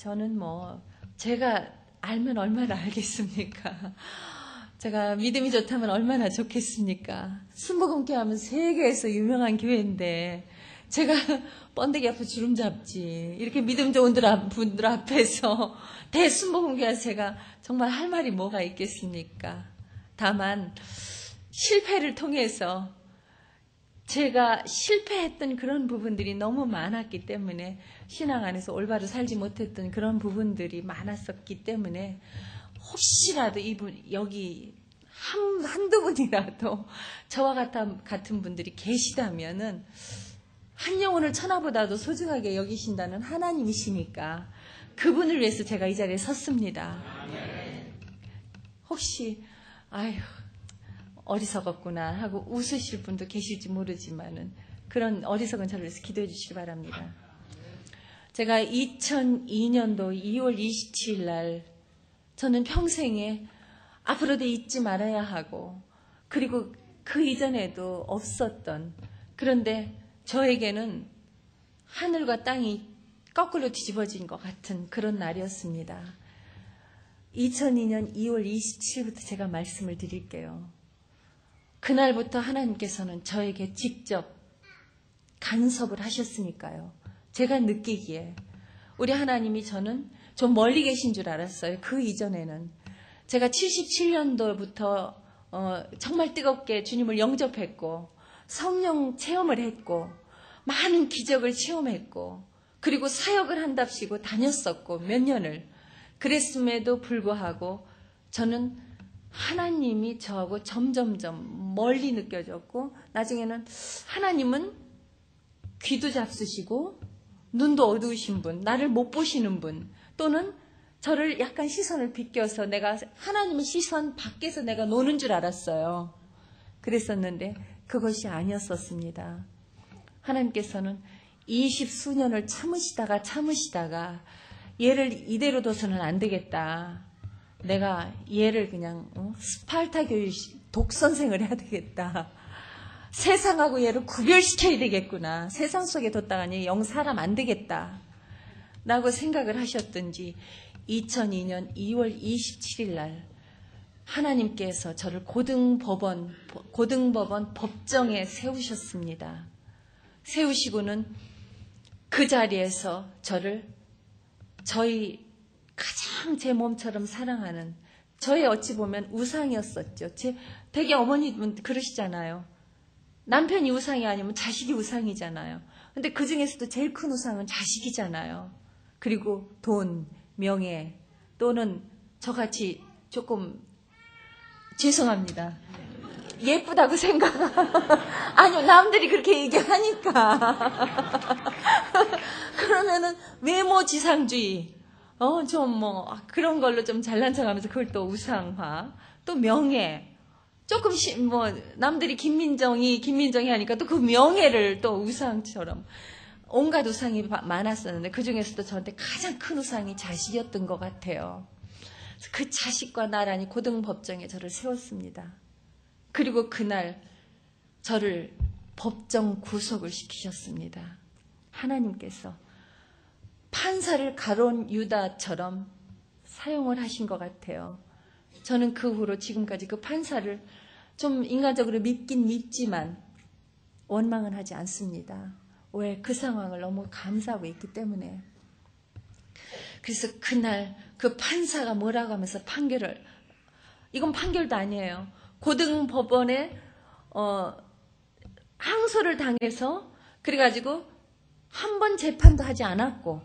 저는 뭐 제가 알면 얼마나 알겠습니까? 제가 믿음이 좋다면 얼마나 좋겠습니까? 순복음교회 세계에서 유명한 교회인데 제가 번데기 앞에 주름 잡지 이렇게 믿음 좋은 분들 앞에서 대순복음교회 제가 정말 할 말이 뭐가 있겠습니까? 다만 실패를 통해서 제가 실패했던 그런 부분들이 너무 많았기 때문에 신앙 안에서 올바로 살지 못했던 그런 부분들이 많았었기 때문에 혹시라도 이분 여기 한두 분이라도 저와 같은 분들이 계시다면은 한 영혼을 천하보다도 소중하게 여기신다는 하나님이시니까 그분을 위해서 제가 이 자리에 섰습니다. 혹시 아휴 어리석었구나 하고 웃으실 분도 계실지 모르지만은 그런 어리석은 저를 위해서 기도해 주시기 바랍니다. 제가 2002년도 2월 27일 날 저는 평생에 앞으로도 잊지 말아야 하고 그리고 그 이전에도 없었던 그런데 저에게는 하늘과 땅이 거꾸로 뒤집어진 것 같은 그런 날이었습니다. 2002년 2월 27일부터 제가 말씀을 드릴게요. 그날부터 하나님께서는 저에게 직접 간섭을 하셨으니까요. 제가 느끼기에 우리 하나님이 저는 좀 멀리 계신 줄 알았어요. 그 이전에는 제가 77년도부터 정말 뜨겁게 주님을 영접했고 성령 체험을 했고 많은 기적을 체험했고 그리고 사역을 한답시고 다녔었고 몇 년을 그랬음에도 불구하고 저는 하나님이 저하고 점점점 멀리 느껴졌고 나중에는 하나님은 귀도 잡수시고 눈도 어두우신 분, 나를 못 보시는 분 또는 저를 약간 시선을 비껴서 내가 하나님의 시선 밖에서 내가 노는 줄 알았어요. 그랬었는데 그것이 아니었었습니다. 하나님께서는 20수년을 참으시다가 얘를 이대로 둬서는 안 되겠다. 내가 얘를 그냥 스파르타 교육 독선생을 해야 되겠다. 세상하고 얘를 구별시켜야 되겠구나. 세상 속에 뒀다가니 영 사람 안 되겠다. 라고 생각을 하셨던지 2002년 2월 27일 날 하나님께서 저를 고등법원 법정에 세우셨습니다. 세우시고는 그 자리에서 저를 저희 가장 제 몸처럼 사랑하는 저의 어찌 보면 우상이었었죠. 되게 어머니분 그러시잖아요. 남편이 우상이 아니면 자식이 우상이잖아요. 근데 그 중에서도 제일 큰 우상은 자식이잖아요. 그리고 돈, 명예 또는 저같이 조금 죄송합니다. 예쁘다고 아니요 남들이 그렇게 얘기하니까 그러면은 외모 지상주의 좀 그런 걸로 좀 잘난 척하면서 그걸 또 우상화 또 명예 조금 남들이 김민정이 하니까 또 그 명예를 또 우상처럼 온갖 우상이 많았었는데 그 중에서도 저한테 가장 큰 우상이 자식이었던 것 같아요. 그 자식과 나란히 고등법정에 저를 세웠습니다. 그리고 그날 저를 법정 구속을 시키셨습니다. 하나님께서 판사를 가론 유다처럼 사용을 하신 것 같아요. 저는 그 후로 지금까지 그 판사를 좀 인간적으로 믿긴 믿지만 원망은 하지 않습니다. 왜? 그 상황을 너무 감사하고 있기 때문에. 그래서 그날 그 판사가 뭐라고 하면서 이건 판결도 아니에요. 고등법원에 항소를 당해서 그래가지고 한 번 재판도 하지 않았고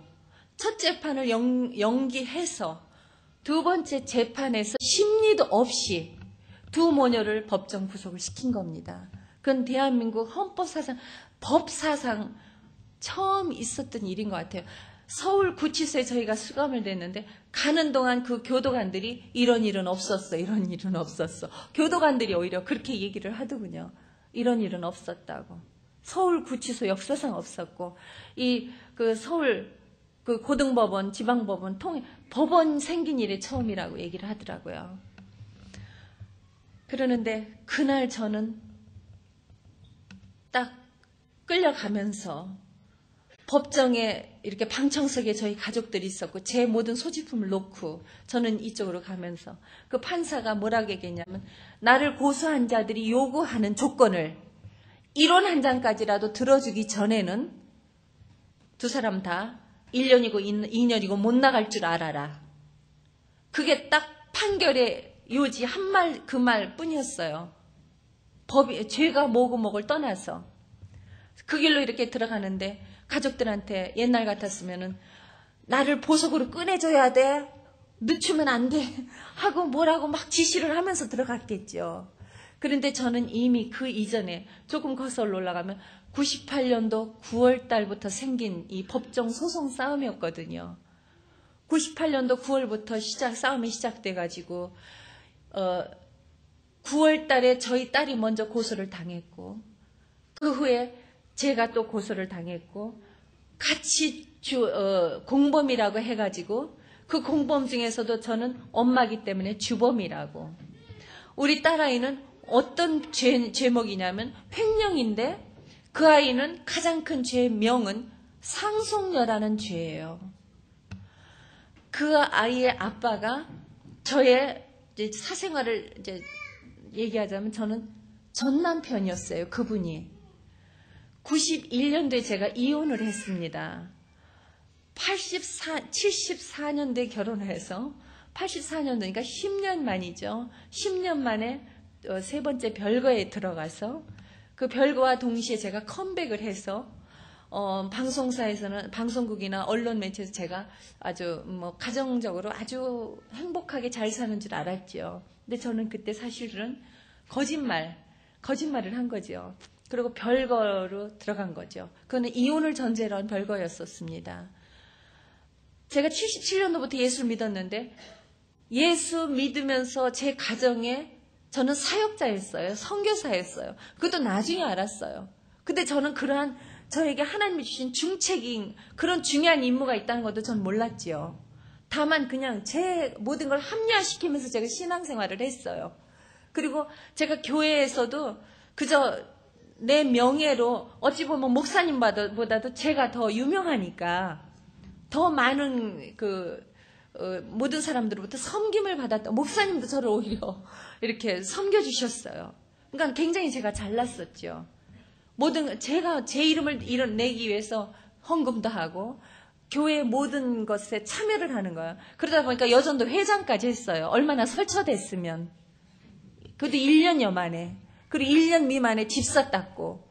첫 재판을 연기해서 두 번째 재판에서 심리도 없이 두 모녀를 법정 구속을 시킨 겁니다. 그건 대한민국 헌법사상, 법사상 처음 있었던 일인 것 같아요. 서울구치소에 저희가 수감을 됐는데 가는 동안 그 교도관들이 이런 일은 없었어. 이런 일은 없었어. 교도관들이 오히려 그렇게 얘기를 하더군요. 이런 일은 없었다고. 서울구치소 역사상 없었고 그 서울 그 고등법원, 지방법원 법원 생긴 일이 처음이라고 얘기를 하더라고요. 그러는데 그날 저는 딱 끌려가면서 법정에 이렇게 방청석에 저희 가족들이 있었고 제 모든 소지품을 놓고 저는 이쪽으로 가면서 그 판사가 뭐라고 얘기했냐면 나를 고소한 자들이 요구하는 조건을 이론 한 장까지라도 들어주기 전에는 두 사람 다 1년이고 2년이고 못 나갈 줄 알아라. 그게 딱 판결의 요지 한 말 그 말 뿐이었어요. 죄가 뭐고 뭐를 떠나서 그 길로 이렇게 들어가는데 가족들한테 옛날 같았으면은 나를 보석으로 꺼내줘야 돼, 늦추면 안 돼 하고 뭐라고 막 지시를 하면서 들어갔겠죠. 그런데 저는 이미 그 이전에 조금 거슬러 올라가면 98년도 9월 달부터 생긴 이 법정 소송 싸움이었거든요. 98년도 9월부터 싸움이 시작돼가지고 9월 달에 저희 딸이 먼저 고소를 당했고 그 후에 제가 또 고소를 당했고 같이 공범이라고 해가지고 그 공범 중에서도 저는 엄마기 때문에 주범이라고. 우리 딸아이는 어떤 죄목이냐면 횡령인데 그 아이는 가장 큰 죄명은 상속녀라는 죄예요. 그 아이의 아빠가 저의 이제 사생활을 이제 얘기하자면 저는 전 남편이었어요. 그분이. 91년도에 제가 이혼을 했습니다. 74년도에 결혼을 해서 84년도니까 10년 만이죠. 10년 만에 세 번째 별거에 들어가서 그 별거와 동시에 제가 컴백을 해서 방송사에서는 방송국이나 언론 매체에서 제가 아주 가정적으로 아주 행복하게 잘 사는 줄 알았죠. 근데 저는 그때 사실은 거짓말을 한 거죠. 그리고 별거로 들어간 거죠. 그거는 이혼을 전제로 한 별거였었습니다. 제가 77년도부터 예수를 믿었는데 예수 믿으면서 제 가정에 저는 사역자였어요. 선교사였어요. 그것도 나중에 알았어요. 근데 저는 그러한 저에게 하나님이 주신 중책인 그런 중요한 임무가 있다는 것도 전 몰랐지요. 다만 그냥 제 모든 걸 합리화시키면서 제가 신앙생활을 했어요. 그리고 제가 교회에서도 그저 내 명예로 어찌 보면 목사님보다도 제가 더 유명하니까 더 많은 모든 사람들로부터 섬김을 받았다. 목사님도 저를 오히려 이렇게 섬겨주셨어요. 그러니까 굉장히 제가 잘났었죠. 제가 제 이름을 내기 위해서 헌금도 하고 교회의 모든 것에 참여를 하는 거예요. 그러다 보니까 여전도 회장까지 했어요. 얼마나 설쳐됐으면. 그것도 1년여 만에. 그리고 1년 미만에 집사 땄고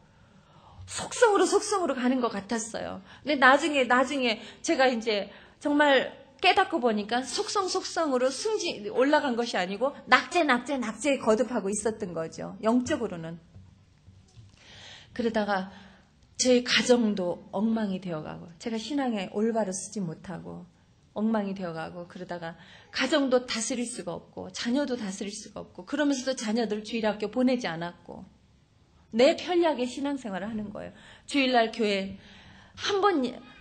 속성으로 가는 것 같았어요. 근데 나중에 제가 이제 정말 깨닫고 보니까 속성으로 올라간 것이 아니고 낙제에 거듭하고 있었던 거죠. 영적으로는. 그러다가 제 가정도 엉망이 되어가고 제가 신앙에 올바로 쓰지 못하고 엉망이 되어가고 그러다가 가정도 다스릴 수가 없고 자녀도 다스릴 수가 없고 그러면서도 자녀들 주일학교 보내지 않았고 내 편리하게 신앙생활을 하는 거예요. 주일날 교회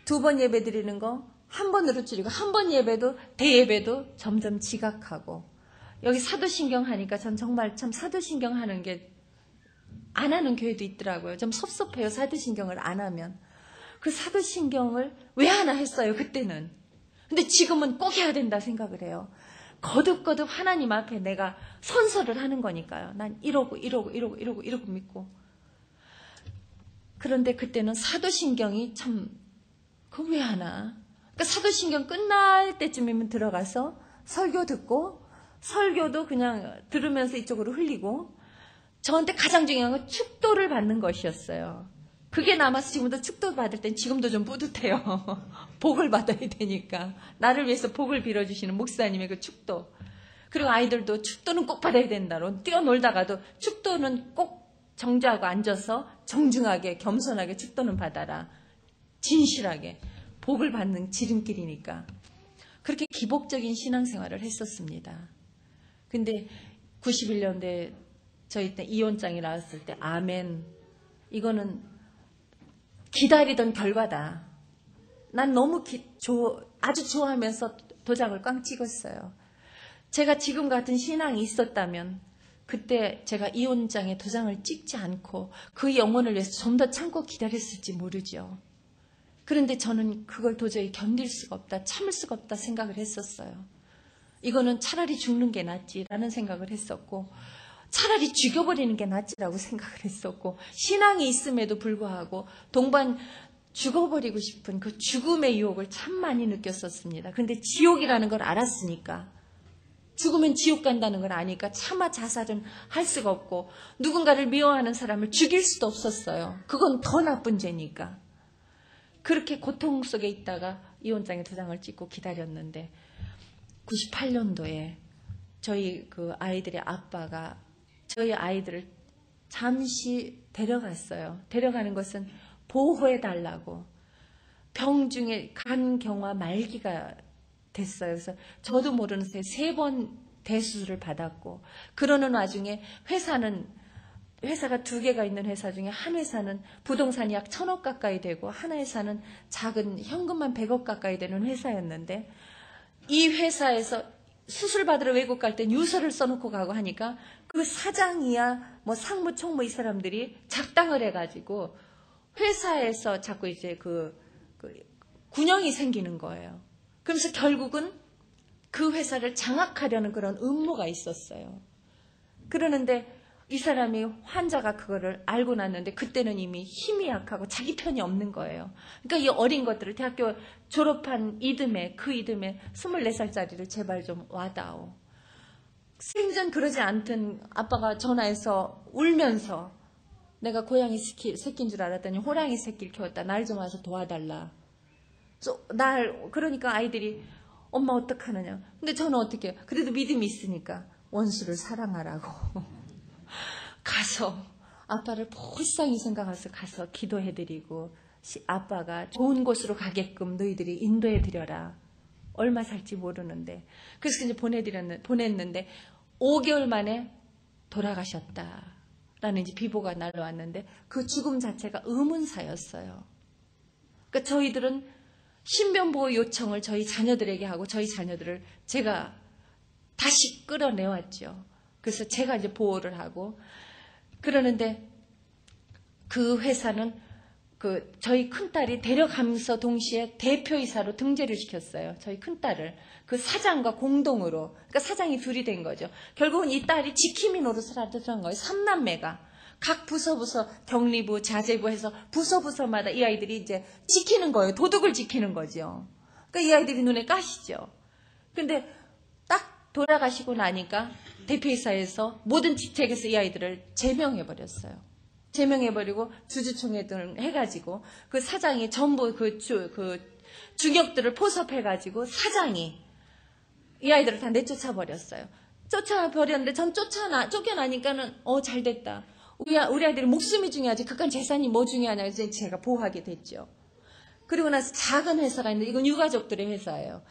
두 번 예배 드리는 거 한 번으로 줄이고 한 번 예배도 대예배도 점점 지각하고 여기 사도신경 하니까 전 정말 참 사도신경 하는 게 안 하는 교회도 있더라고요. 좀 섭섭해요. 사도신경을 안 하면. 그 사도신경을 왜 하나 했어요. 그때는. 근데 지금은 꼭 해야 된다 생각을 해요. 거듭 하나님 앞에 내가 선서를 하는 거니까요. 난 이러고 믿고. 그런데 그때는 사도신경이 참 그거 왜 하나. 그러니까 사도신경 끝날 때쯤이면 들어가서 설교 듣고 설교도 그냥 들으면서 이쪽으로 흘리고 저한테 가장 중요한 건 축도를 받는 것이었어요. 그게 남아서 지금도 축도 받을 땐 지금도 좀 뿌듯해요. 복을 받아야 되니까. 나를 위해서 복을 빌어주시는 목사님의 그 축도. 그리고 아이들도 축도는 꼭 받아야 된다로 뛰어놀다가도 축도는 꼭 정지하고 앉아서 정중하게 겸손하게 축도는 받아라. 진실하게. 복을 받는 지름길이니까. 그렇게 기복적인 신앙생활을 했었습니다. 근데 91년도에 저희 때 이혼장이 나왔을 때 아멘. 이거는 기다리던 결과다. 난 너무 아주 좋아하면서 도장을 꽝 찍었어요. 제가 지금 같은 신앙이 있었다면 그때 제가 이혼장에 도장을 찍지 않고 그 영혼을 위해서 좀 더 참고 기다렸을지 모르죠. 그런데 저는 그걸 도저히 견딜 수가 없다, 참을 수가 없다 생각을 했었어요. 이거는 차라리 죽는 게 낫지라는 생각을 했었고, 차라리 죽여버리는 게 낫지라고 생각을 했었고, 신앙이 있음에도 불구하고 동반 죽어버리고 싶은 그 죽음의 유혹을 참 많이 느꼈었습니다. 그런데 지옥이라는 걸 알았으니까, 죽으면 지옥 간다는 걸 아니까 차마 자살은 할 수가 없고, 누군가를 미워하는 사람을 죽일 수도 없었어요. 그건 더 나쁜 죄니까. 그렇게 고통 속에 있다가 이혼장에 도장을 찍고 기다렸는데, 98년도에 저희 그 아이들의 아빠가 저희 아이들을 잠시 데려갔어요. 데려가는 것은 보호해달라고. 병 중에 간경화 말기가 됐어요. 그래서 저도 모르는 사이에 3번 대수술을 받았고, 그러는 와중에 회사가 2개가 있는 회사 중에 한 회사는 부동산이 약 1,000억 가까이 되고, 한 회사는 작은 현금만 100억 가까이 되는 회사였는데, 이 회사에서 수술 받으러 외국 갈 땐 유서를 써놓고 가고 하니까 그 사장이야 뭐 상무 총무 이 사람들이 작당을 해가지고 회사에서 자꾸 이제 그 군형이 생기는 거예요. 그러면서 결국은 그 회사를 장악하려는 그런 음모가 있었어요. 그러는데 이 사람이, 환자가 그거를 알고 났는데 그때는 이미 힘이 약하고 자기 편이 없는 거예요. 그러니까 이 어린 것들을, 대학교 졸업한 이듬해, 그 이듬해 24살짜리를 제발 좀 와다오. 생전 그러지 않던 아빠가 전화해서 울면서, 내가 고양이 새끼인 줄 알았더니 호랑이 새끼를 키웠다. 날 좀 와서 도와달라. 그러니까 아이들이 엄마 어떡하느냐. 근데 저는 어떻게 해요? 그래도 믿음이 있으니까 원수를 사랑하라고. 가서 아빠를 불쌍히 생각해서 가서 기도해드리고, 아빠가 좋은 곳으로 가게끔 너희들이 인도해드려라. 얼마 살지 모르는데. 그래서 이제 보냈는데 5개월 만에 돌아가셨다라는 이제 비보가 날라왔는데, 그 죽음 자체가 의문사였어요. 그러니까 저희들은 신변보호 요청을 저희 자녀들에게 하고, 저희 자녀들을 제가 다시 끌어내왔죠. 그래서 제가 이제 보호를 하고, 그러는데 그 회사는 저희 큰딸이 데려가면서 동시에 대표이사로 등재를 시켰어요. 저희 큰딸을. 그 사장과 공동으로. 그러니까 사장이 둘이 된 거죠. 결국은 이 딸이 지킴이 노릇을 하던 거예요. 3남매가. 각 부서 경리부, 자재부 해서 부서마다 이 아이들이 이제 지키는 거예요. 도둑을 지키는 거죠. 그러니까 이 아이들이 눈에 까시죠. 근데 딱 돌아가시고 나니까 대표이사에서 모든 직책에서 이 아이들을 제명해버렸어요. 제명해버리고 주주총회 등을 해가지고 그 사장이 전부 그 중역들을 포섭해가지고 사장이 이 아이들을 다 내쫓아버렸어요. 쫓아버렸는데 전 쫓겨나니까는 잘 됐다. 우리 아이들이 목숨이 중요하지 그간 재산이 뭐 중요하냐 해서 제가 보호하게 됐죠. 그리고 나서 작은 회사가 있는데 이건 유가족들의 회사예요.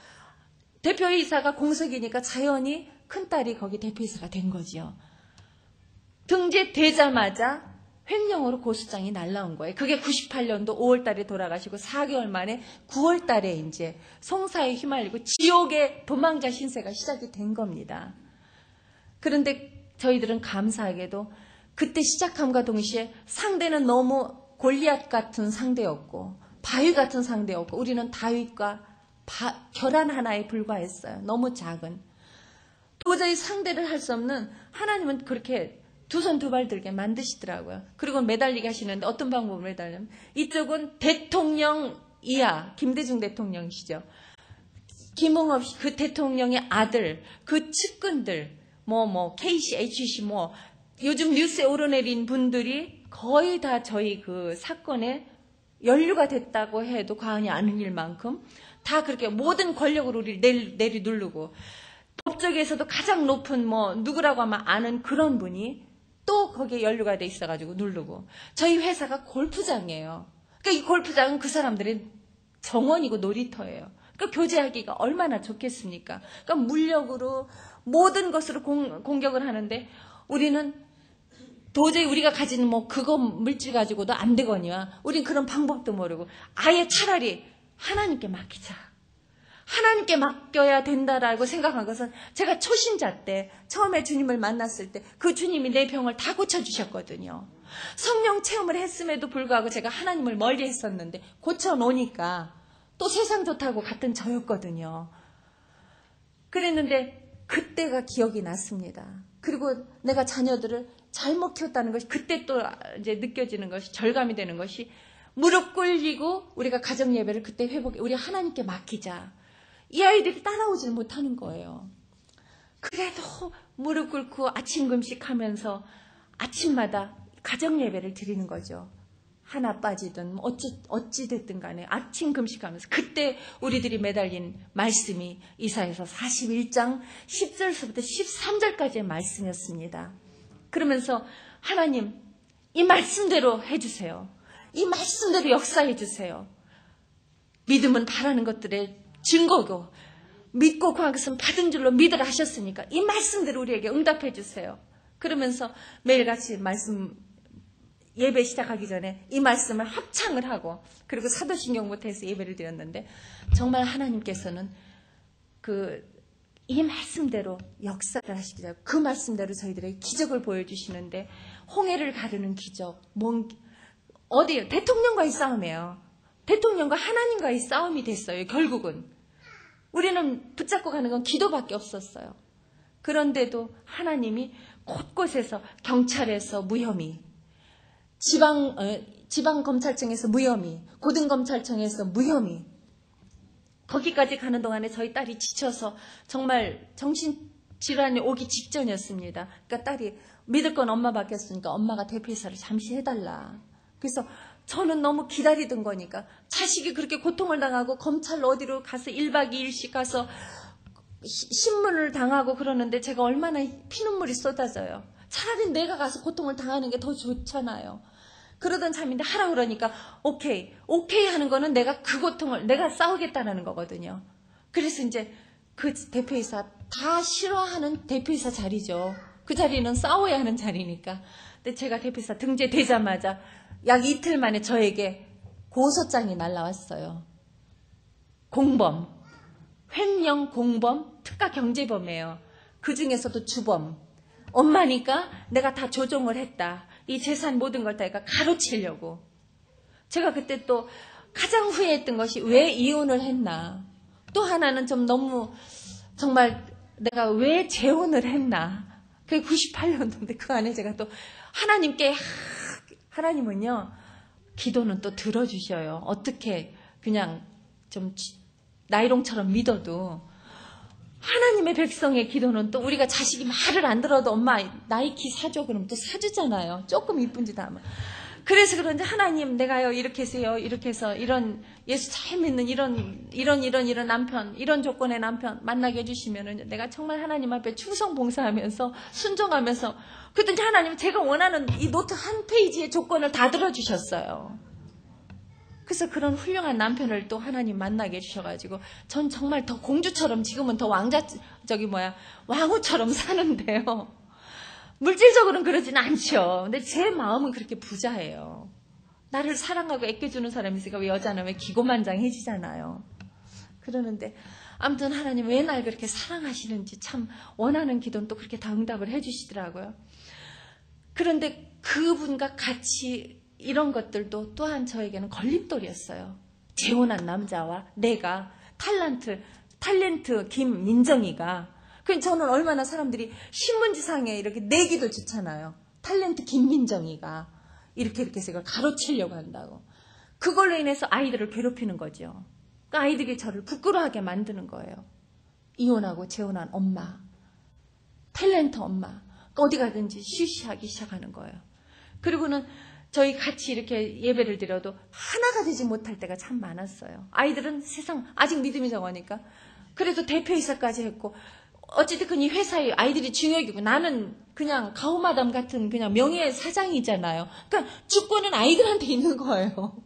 대표이사가 공석이니까 자연히 큰딸이 거기 대표이사가 된 거지요. 등재되자마자 횡령으로 고소장이 날라온 거예요. 그게 98년도 5월달에 돌아가시고 4개월 만에 9월달에 이제 송사에 휘말리고 지옥의 도망자 신세가 시작이 된 겁니다. 그런데 저희들은 감사하게도 그때 시작함과 동시에 상대는 너무 골리앗 같은 상대였고 바위 같은 상대였고, 우리는 다윗과 결한 하나에 불과했어요. 너무 작은. 도저히 상대를 할 수 없는, 하나님은 그렇게 두 손 두 발 들게 만드시더라고요. 그리고 매달리게 하시는데 어떤 방법으로 매달리면, 이쪽은 대통령 이하, 김대중 대통령이시죠. 김웅업 씨, 그 대통령의 아들, 그 측근들, KC, HC 요즘 뉴스에 오르내린 분들이 거의 다 저희 그 사건에 연루가 됐다고 해도 과언이 아닌 일만큼 다 그렇게 모든 권력을 우리 내리누르고, 법조계에서도 가장 높은 누구라고 하면 아는 그런 분이 또 거기에 연루가 돼 있어가지고 누르고. 저희 회사가 골프장이에요. 그러니까 이 골프장은 그 사람들의 정원이고 놀이터예요. 그러니까 교제하기가 얼마나 좋겠습니까? 그러니까 물력으로 모든 것으로 공격을 하는데, 우리는 도저히 우리가 가지는 그거 물질 가지고도 안 되거니와 우린 그런 방법도 모르고 아예 차라리 하나님께 맡기자. 하나님께 맡겨야 된다라고 생각한 것은 제가 초신자 때 처음에 주님을 만났을 때 그 주님이 내 병을 다 고쳐주셨거든요. 성령 체험을 했음에도 불구하고 제가 하나님을 멀리 했었는데 고쳐놓으니까 또 세상 좋다고 같은 저였거든요. 그랬는데 그때가 기억이 났습니다. 그리고 내가 자녀들을 잘못 키웠다는 것이 그때 또 이제 느껴지는 것이 절감이 되는 것이 무릎 꿇리고 우리가 가정 예배를 그때 회복해 우리 하나님께 맡기자. 이 아이들이 따라오질 못하는 거예요. 그래도 무릎 꿇고 아침 금식하면서 아침마다 가정 예배를 드리는 거죠. 하나 빠지든 어찌 됐든 간에 아침 금식하면서 그때 우리들이 매달린 말씀이 이사야서 41장 10절서부터 13절까지의 말씀이었습니다. 그러면서 하나님 이 말씀대로 해주세요. 이 말씀대로 역사해 주세요. 믿음은 바라는 것들의 증거고 믿고 구한 것은 받은 줄로 믿으라 하셨으니까 이 말씀대로 우리에게 응답해 주세요. 그러면서 매일같이 말씀 예배 시작하기 전에 이 말씀을 합창을 하고 그리고 사도신경부터 해서 예배를 드렸는데 정말 하나님께서는 이 말씀대로 역사를 하시더라고요. 그 말씀대로 저희들에게 기적을 보여주시는데 홍해를 가르는 기적, 어디요? 대통령과의 싸움이에요. 대통령과 하나님과의 싸움이 됐어요. 결국은 우리는 붙잡고 가는 건 기도밖에 없었어요. 그런데도 하나님이 곳곳에서 경찰에서 무혐의, 지방검찰청에서 무혐의, 고등검찰청에서 무혐의, 거기까지 가는 동안에 저희 딸이 지쳐서 정말 정신질환이 오기 직전이었습니다. 그러니까 딸이 믿을 건 엄마밖에 없으니까 엄마가 대표이사를 잠시 해달라. 그래서 저는 너무 기다리던 거니까 자식이 그렇게 고통을 당하고 검찰 어디로 가서 1박 2일씩 가서 신문을 당하고 그러는데 제가 얼마나 피눈물이 쏟아져요. 차라리 내가 가서 고통을 당하는 게 더 좋잖아요. 그러던 참인데 하라 그러니까 오케이 하는 거는 내가 그 고통을 내가 싸우겠다는 거거든요. 그래서 이제 그 대표이사 다 싫어하는 대표이사 자리죠. 그 자리는 싸워야 하는 자리니까. 근데 제가 대표이사 등재되자마자 약 이틀 만에 저에게 고소장이 날라왔어요. 공범, 횡령 공범, 특가 경제범이에요. 그 중에서도 주범. 엄마니까 내가 다 조종을 했다. 이 재산 모든 걸 다 가로채려고. 제가 그때 또 가장 후회했던 것이 왜 이혼을 했나. 또 하나는 좀 너무 정말 내가 왜 재혼을 했나. 그게 98년도인데 그 안에 제가 또 하나님께 하나님은요 기도는 또 들어주셔요. 어떻게 그냥 좀 나이롱처럼 믿어도 하나님의 백성의 기도는 또 우리가 자식이 말을 안 들어도 엄마 나이키 사줘 그러면 또 사주잖아요. 조금 이쁜 짓 하면. 그래서 그런지 하나님 내가요 이렇게 해서요 이렇게 해서 이런 예수 잘 믿는 이런 남편 이런 조건의 남편 만나게 해주시면은 내가 정말 하나님 앞에 충성 봉사하면서 순종하면서 그랬더니 하나님 제가 원하는 이 노트 한 페이지의 조건을 다 들어주셨어요. 그래서 그런 훌륭한 남편을 또 하나님 만나게 해주셔가지고 전 정말 더 공주처럼 지금은 더 왕후처럼 사는데요. 물질적으로는 그러진 않죠. 근데 제 마음은 그렇게 부자예요. 나를 사랑하고 애껴주는 사람이 있으니까 왜 여자는 왜 기고만장해지잖아요. 그러는데 아무튼 하나님 왜 날 그렇게 사랑하시는지 참 원하는 기도는 또 그렇게 다 응답을 해주시더라고요. 그런데 그분과 같이 이런 것들도 또한 저에게는 걸림돌이었어요. 재혼한 남자와 내가 탤런트 김민정이가 저는 얼마나 사람들이 신문지상에 이렇게 내기도 좋잖아요. 탤런트 김민정이가 이렇게 해서 이걸 가로채려고 한다고. 그걸로 인해서 아이들을 괴롭히는 거죠. 그 아이들이 저를 부끄러워하게 만드는 거예요. 이혼하고 재혼한 엄마, 탤런트 엄마, 어디 가든지 쉬쉬하기 시작하는 거예요. 그리고는 저희 같이 이렇게 예배를 드려도 하나가 되지 못할 때가 참 많았어요. 아이들은 세상 아직 믿음이 적으니까 그래도 대표이사까지 했고 어찌됐든 이 회사에 아이들이 중요하고 나는 그냥 가오마담 같은 그냥 명예 사장이잖아요. 그러니까 주권은 아이들한테 있는 거예요.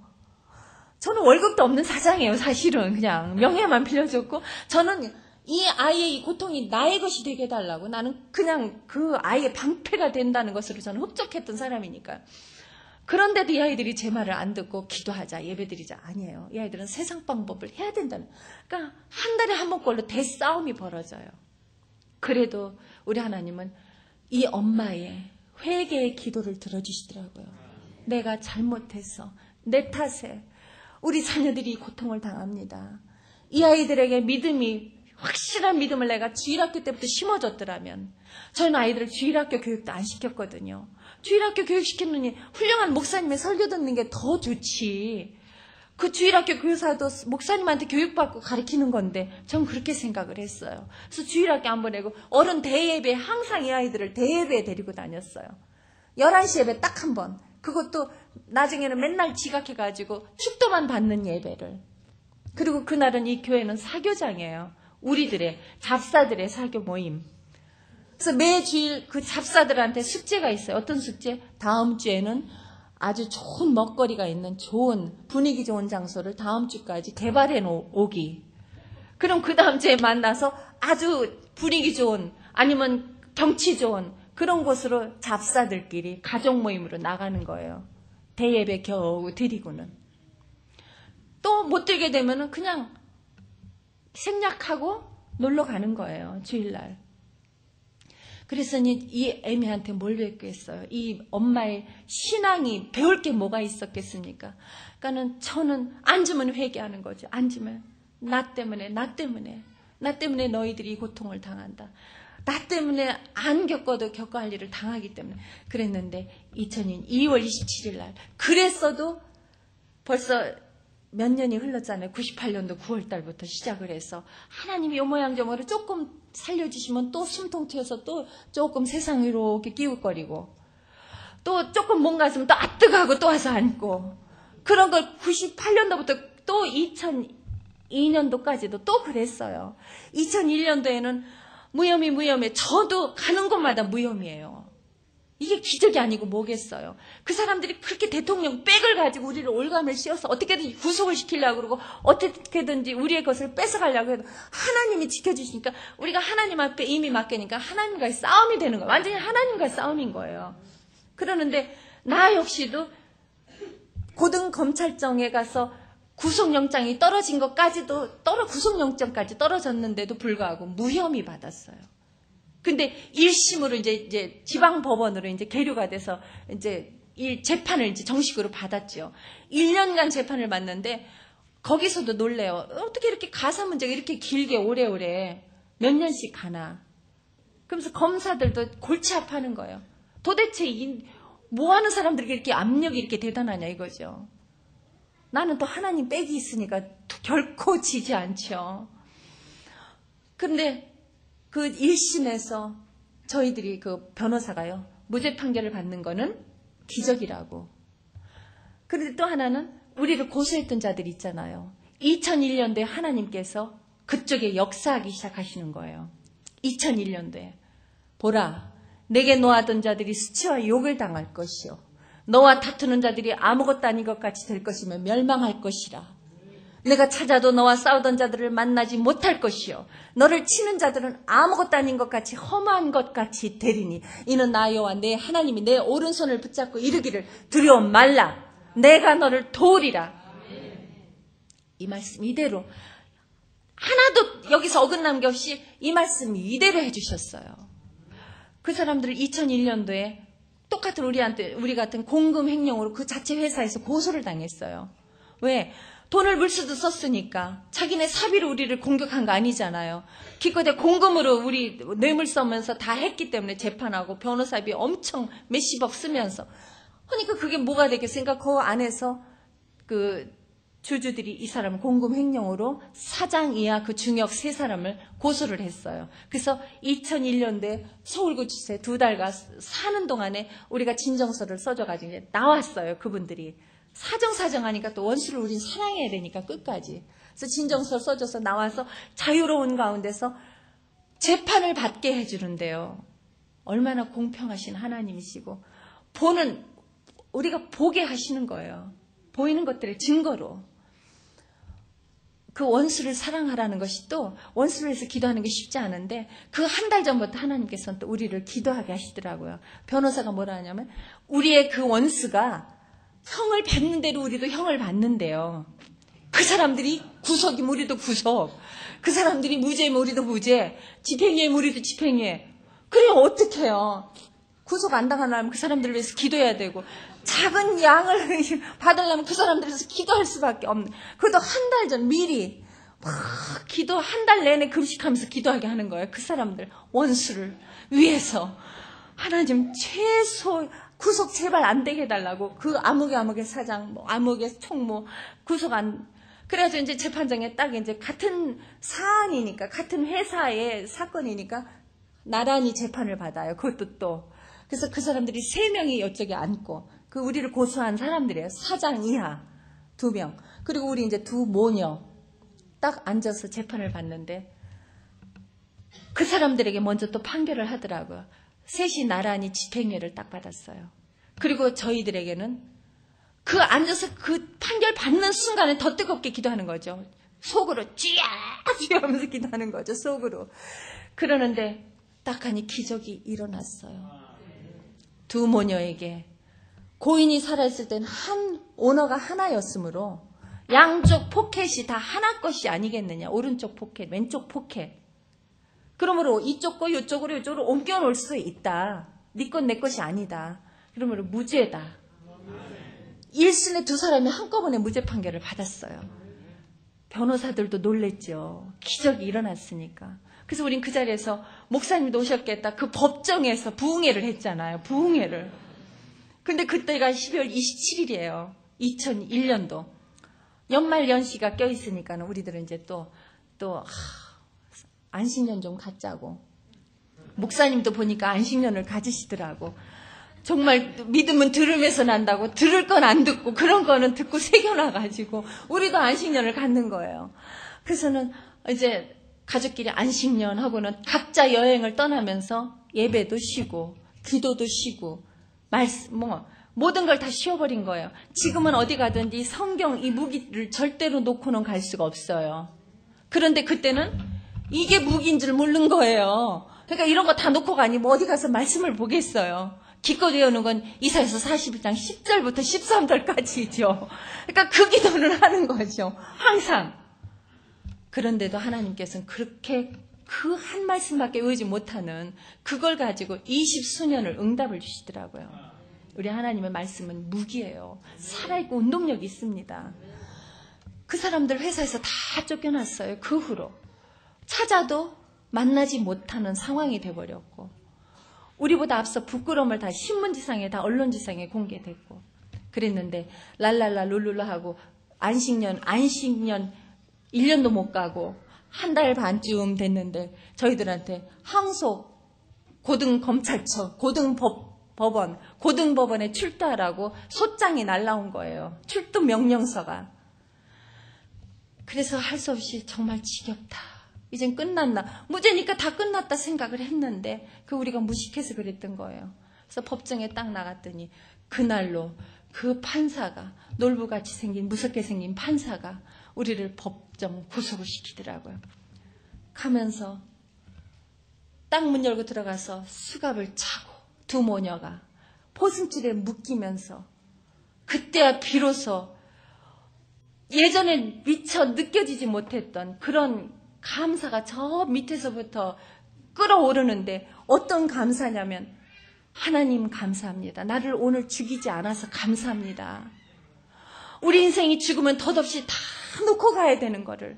저는 월급도 없는 사장이에요. 사실은 그냥 명예만 빌려줬고 저는 이 아이의 이 고통이 나의 것이 되게 해달라고 나는 그냥 그 아이의 방패가 된다는 것으로 저는 흡족했던 사람이니까. 그런데도 이 아이들이 제 말을 안 듣고 기도하자, 예배드리자. 아니에요. 이 아이들은 세상 방법을 해야 된다는. 그러니까 한 달에 한 번꼴로 대싸움이 벌어져요. 그래도 우리 하나님은 이 엄마의 회개의 기도를 들어주시더라고요. 내가 잘못해서 내 탓에 우리 자녀들이 고통을 당합니다. 이 아이들에게 확실한 믿음을 내가 주일학교 때부터 심어줬더라면, 저는 아이들을 주일학교 교육도 안 시켰거든요. 주일학교 교육시켰느니 훌륭한 목사님의 설교 듣는 게 더 좋지. 그 주일학교 교사도 목사님한테 교육받고 가르치는 건데 전 그렇게 생각을 했어요. 그래서 주일학교 안 보내고 어른 대예배, 항상 이 아이들을 대예배에 데리고 다녔어요. 11시 예배 딱 한 번. 그것도 나중에는 맨날 지각해가지고 축도만 받는 예배를. 그리고 그날은 이 교회는 사교장이에요. 우리들의 잡사들의 사교 모임. 그래서 매주일 그 잡사들한테 숙제가 있어요. 어떤 숙제? 다음 주에는 아주 좋은 먹거리가 있는 좋은 분위기 좋은 장소를 다음 주까지 개발해 오기. 그럼 그 다음 주에 만나서 아주 분위기 좋은, 아니면 경치 좋은 그런 곳으로 잡사들끼리 가족 모임으로 나가는 거예요. 대예배 겨우 드리고는. 또 못 들게 되면은 그냥 생략하고 놀러 가는 거예요. 주일날. 그래서 이 애미한테 뭘 배웠겠어요? 이 엄마의 신앙이 배울 게 뭐가 있었겠습니까? 그러니까는 저는 앉으면 회개하는 거죠. 앉으면 나 때문에 너희들이 고통을 당한다. 나 때문에 안 겪어도 겪어야 할 일을 당하기 때문에 그랬는데 2000년 2월 27일 날 그랬어도 벌써 몇 년이 흘렀잖아요. 98년도 9월 달부터 시작을 해서 하나님이 요 모양 저 모양 조금 살려주시면 또 숨통 튀어서 또 조금 세상 이렇게 끼웃거리고 또 조금 뭔가 있으면 또 아뜨가고 또 와서 앉고 그런 걸 98년도부터 또 2002년도까지도 또 그랬어요. 2001년도에는 무혐의 저도 가는 곳마다 무혐의예요. 이게 기적이 아니고 뭐겠어요. 그 사람들이 그렇게 대통령 백을 가지고 우리를 올감을 씌워서 어떻게든 구속을 시키려고 그러고 어떻게든지 우리의 것을 뺏어가려고 해도 하나님이 지켜주시니까 우리가 하나님 앞에 이미 맡기니까 하나님과의 싸움이 되는 거예요. 완전히 하나님과의 싸움인 거예요. 그러는데 나 역시도 고등검찰청에 가서 구속영장이 떨어진 것까지도 구속영장까지 떨어졌는데도 불구하고 무혐의 받았어요. 근데 1심으로 이제 지방법원으로 이제 계류가 돼서 이제 이 재판을 이제 정식으로 받았죠. 1년간 재판을 받는데 거기서도 놀래요. 어떻게 이렇게 가사 문제가 이렇게 길게 오래오래 몇 년씩 가나. 그러면서 검사들도 골치 아파하는 거예요. 도대체 뭐 하는 사람들이 이렇게 압력이 이렇게 대단하냐 이거죠. 나는 또 하나님 빽이 있으니까 결코 지지 않죠. 그런데 그 1심에서 저희들이 그 변호사가요. 무죄 판결을 받는 거는 기적이라고. 그런데 또 하나는 우리를 고소했던 자들이 있잖아요. 2001년도에 하나님께서 그쪽에 역사하기 시작하시는 거예요. 2001년도에. 보라, 내게 노하던 자들이 수치와 욕을 당할 것이요. 너와 다투는 자들이 아무것도 아닌 것 같이 될 것이며 멸망할 것이라. 내가 찾아도 너와 싸우던 자들을 만나지 못할 것이요. 너를 치는 자들은 아무것도 아닌 것 같이 험한 것 같이 되리니 이는 나 여호와 내 하나님이 내 오른손을 붙잡고 이르기를 두려워 말라. 내가 너를 도우리라. 이 말씀 이대로 하나도 여기서 어긋난 게 없이 이 말씀 이대로 해주셨어요. 그 사람들을 2001년도에 똑같은 우리 같은 공금 횡령으로 그 자체 회사에서 고소를 당했어요. 왜? 돈을 물수도 썼으니까 자기네 사비로 우리를 공격한 거 아니잖아요. 기껏해 공금으로 우리 뇌물 써면서 다 했기 때문에 재판하고 변호사비 엄청 몇십억 쓰면서 그러니까 그게 뭐가 되겠습니까? 그 안에서 그 주주들이 이 사람을 공금 횡령으로 사장 이하 그 중역 3사람을 고소를 했어요. 그래서 2001년도에 서울구치소에 2달간 사는 동안에 우리가 진정서를 써줘가지고 이제 나왔어요. 그분들이. 사정하니까 또 원수를 우린 사랑해야 되니까 끝까지. 그래서 진정서 써줘서 나와서 자유로운 가운데서 재판을 받게 해주는데요. 얼마나 공평하신 하나님이시고 우리가 보게 하시는 거예요. 보이는 것들의 증거로. 그 원수를 사랑하라는 것이 또 원수를 위해서 기도하는 게 쉽지 않은데 그 한 달 전부터 하나님께서는 또 우리를 기도하게 하시더라고요. 변호사가 뭐라 하냐면 우리의 그 원수가 형을 받는 대로 우리도 형을 받는데요. 그 사람들이 구속이면 우리도 구속. 그 사람들이 무죄면 우리도 무죄. 집행유예면 우리도 집행유예. 그래 어떻게 해요? 구속 안 당하려면 그 사람들을 위해서 기도해야 되고 작은 양을 받으려면 그 사람들을 위해서 기도할 수밖에 없는. 그것도 한 달 전 미리 막 기도 한 달 내내 금식하면서 기도하게 하는 거예요. 그 사람들 원수를 위해서. 하나님 최소 구속 제발 안 되게 해달라고. 그 아무개 사장, 뭐 아무개 총무 구속 안. 그래서 이제 재판장에 딱 이제 같은 사안이니까 같은 회사의 사건이니까 나란히 재판을 받아요. 그것도 또. 그래서 그 사람들이 3명이 이쪽에 앉고 그 우리를 고소한 사람들이에요. 사장 이하 2명. 그리고 우리 이제 2 모녀 딱 앉아서 재판을 받는데 그 사람들에게 먼저 또 판결을 하더라고요. 셋이 나란히 집행유예를 딱 받았어요. 그리고 저희들에게는 그 앉아서 그 판결 받는 순간에 더 뜨겁게 기도하는 거죠. 속으로 쥐야 하면서 기도하는 거죠. 속으로. 그러는데 딱 하니 기적이 일어났어요. 2 모녀에게 고인이 살아있을 때는 한 오너가 하나였으므로 양쪽 포켓이 다 하나 것이 아니겠느냐. 오른쪽 포켓, 왼쪽 포켓. 그러므로 이쪽 거 이쪽으로 옮겨놓을 수 있다. 네 것 내 것이 아니다. 그러므로 무죄다. 1순에 2 사람이 한꺼번에 무죄 판결을 받았어요. 변호사들도 놀랬죠. 기적이 일어났으니까. 그래서 우린 그 자리에서 목사님도 오셨겠다. 그 법정에서 부흥회를 했잖아요. 부흥회를. 근데 그때가 12월 27일이에요. 2001년도. 연말 연시가 껴있으니까 우리들은 이제 또 안식년 좀 갖자고. 목사님도 보니까 안식년을 가지시더라고. 정말 믿음은 들으면서 난다고. 들을 건 안 듣고 그런 거는 듣고 새겨놔가지고 우리도 안식년을 갖는 거예요. 그래서는 이제 가족끼리 안식년 하고는 각자 여행을 떠나면서 예배도 쉬고 기도도 쉬고 모든 걸 다 쉬어버린 거예요. 지금은 어디 가든지 성경 이 무기를 절대로 놓고는 갈 수가 없어요. 그런데 그때는 이게 무기인 줄 모르는 거예요. 그러니까 이런 거 다 놓고 가니 뭐 어디 가서 말씀을 보겠어요. 기껏 외우는 건 이사야서 41장 10절부터 13절까지죠. 그러니까 그 기도를 하는 거죠. 항상. 그런데도 하나님께서는 그렇게 그 한 말씀밖에 외우지 못하는 그걸 가지고 20수년을 응답을 주시더라고요. 우리 하나님의 말씀은 무기예요. 살아있고 운동력이 있습니다. 그 사람들 회사에서 다 쫓겨났어요. 그 후로. 찾아도 만나지 못하는 상황이 돼버렸고 우리보다 앞서 부끄러움을 다 신문지상에 다 언론지상에 공개됐고 그랬는데 랄랄라 룰룰라 하고 안식년 1년도 못 가고 한 달 반쯤 됐는데 저희들한테 항소 고등검찰청 고등법원에 출두하라고 소장이 날라온 거예요. 출두 명령서가. 그래서 할 수 없이 정말 지겹다. 이젠 끝났나. 무죄니까 다 끝났다 생각을 했는데 우리가 무식해서 그랬던 거예요. 그래서 법정에 딱 나갔더니 그날로 그 판사가 놀부같이 생긴 무섭게 생긴 판사가 우리를 법정 구속을 시키더라고요. 가면서 딱 문 열고 들어가서 수갑을 차고 2 모녀가 포승줄에 묶이면서 그때야 비로소 예전에 미처 느껴지지 못했던 그런 감사가 저 밑에서부터 끌어오르는데 어떤 감사냐면 하나님 감사합니다. 나를 오늘 죽이지 않아서 감사합니다. 우리 인생이 죽으면 덧없이 다 놓고 가야 되는 거를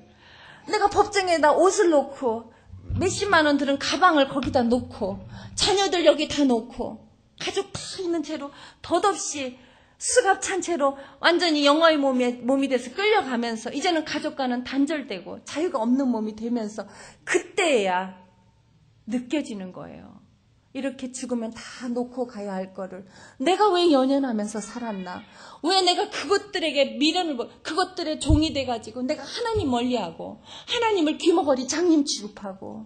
내가 법정에다 옷을 놓고 몇십만 원 들은 가방을 거기다 놓고 자녀들 여기 다 놓고 가족 다 있는 채로 덧없이 수갑 찬 채로 완전히 영화의 몸이 돼서 끌려가면서 이제는 가족과는 단절되고 자유가 없는 몸이 되면서 그때야 느껴지는 거예요. 이렇게 죽으면 다 놓고 가야 할 거를 내가 왜 연연하면서 살았나? 왜 내가 그것들에게 미련을 그것들의 종이 돼가지고 내가 하나님 멀리하고 하나님을 귀머거리 장님 취급하고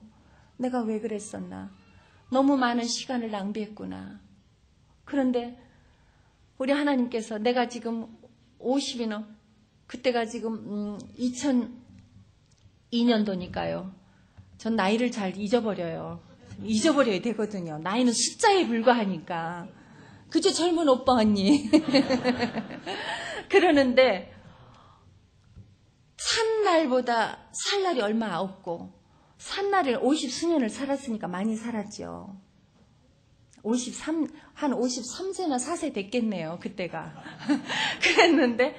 내가 왜 그랬었나? 너무 많은 시간을 낭비했구나. 그런데 우리 하나님께서 내가 지금 50이나 그때가 지금 2002년도니까요. 전 나이를 잘 잊어버려야 되거든요. 나이는 숫자에 불과하니까. 그저 젊은 오빠 언니. 그러는데 산 날보다 살 날이 얼마 없고, 산 날을 50수년을 살았으니까 많이 살았죠. 한 53세나 4세 됐겠네요, 그때가. 그랬는데,